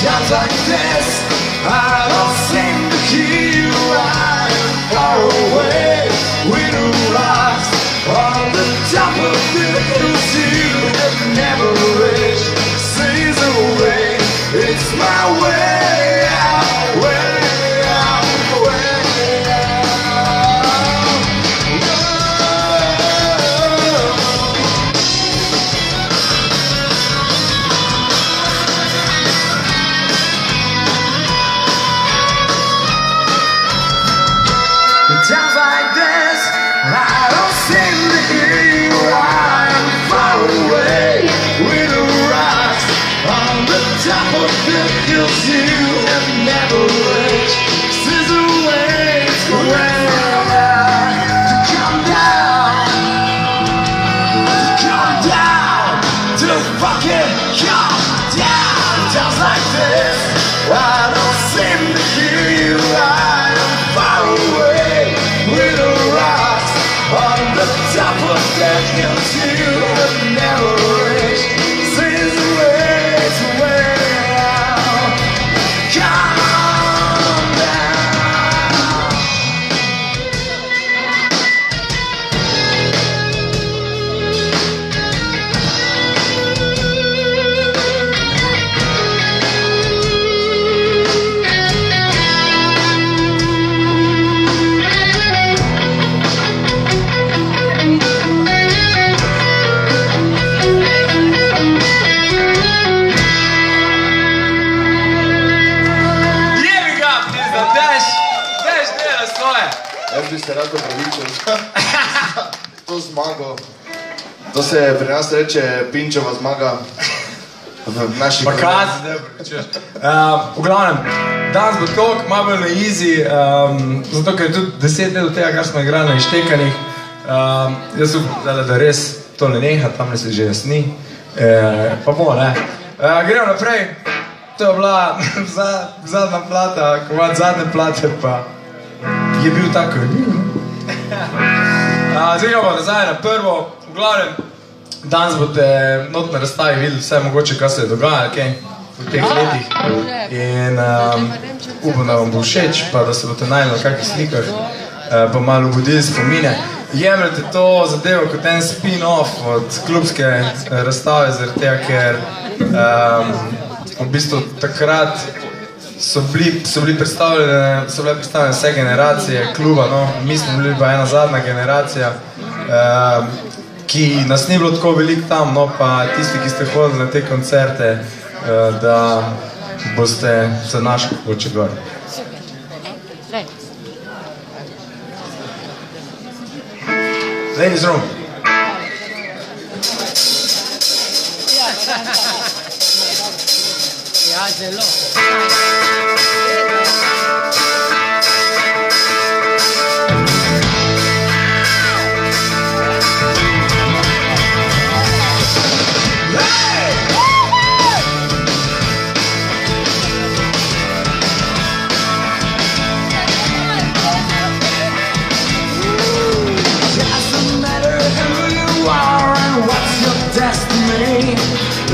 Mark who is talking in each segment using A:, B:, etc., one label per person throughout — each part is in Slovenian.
A: times like this, I don't seem to hear you. I'm far away with the rocks on the top of the hills you have never reached. Seas away, it's my way out, way out, way out. Times like this, I don't seem to hear you. I'm far away with the rocks on the top of the hills you have never reached. Seas away, it's way out. To come down, to fucking come down. Times like this, I don't seem to hear you. I'm far away with the rocks on the top of that hills you have never reached. Seas away, it's way out. Come down.
B: Jaz bi se rad opravičil za to zmago. To se pri nas reče Pinčeva zmaga v naših...
C: Pa kaj se ne opravičuješ? V glavnem, danes bo toliko, malo bolj na easy, zato ker je tudi 10 let od tega, kar smo igrali na Ištekanih. Jaz upam, da res to ne neha, tam se že jasni. Pa bomo, ne. Gremo naprej. To je bila zadnja plata, kovat zadnje plate pa je bil tako, je bil. Zdaj pa nazaj na prvo. V glavnem, danes boste not na razstavi videli vse mogoče, kaj se je dogajalo, v teh letih. In upam, da vam bo všeč, pa da se boste najdeli na kakih slikah, pa malo obudili spomine. Jemljate to zadevo kot en spin-off od klubske razstave, zaradi tega, ker v bistvu takrat so bile predstavljene vse generacije kluba, no, mi smo bili pa ena zadnja generacija, ki nas ni bilo tako veliko tam, no, pa tisti, ki ste hodili na te koncerte, da boste se našli mogoče gor. Ladies room.
D: Ja, zelo.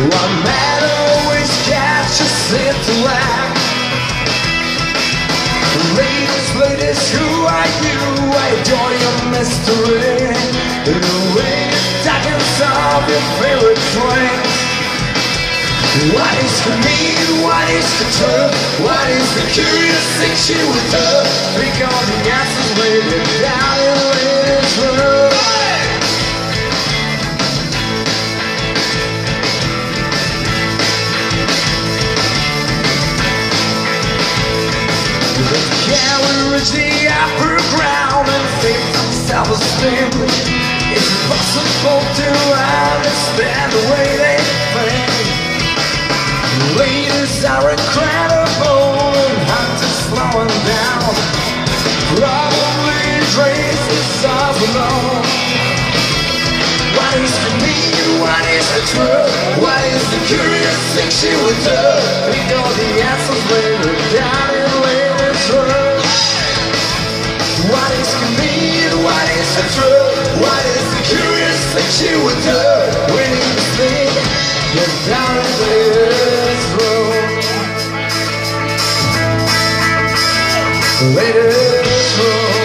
A: What matter which cat you sit to laugh. Ladies, who are you? I adore your mystery. The way you talk and solve your favorite drink. What is the need? What is the truth? What is the curious thing she would do? Think all the answers waiting down in ladies' room. Can we reach the upper ground and think of self-esteem? It's impossible to understand the way they think. Ladies are incredible and hard to slow them down. Probably trace themselves alone. What is the need? What is the truth? What is the curious thing she would do? Think all the answers later down in ladies' room. What is convenient? What is the truth? What is the curious thing she would do? We need to think, get down in this room. latest road.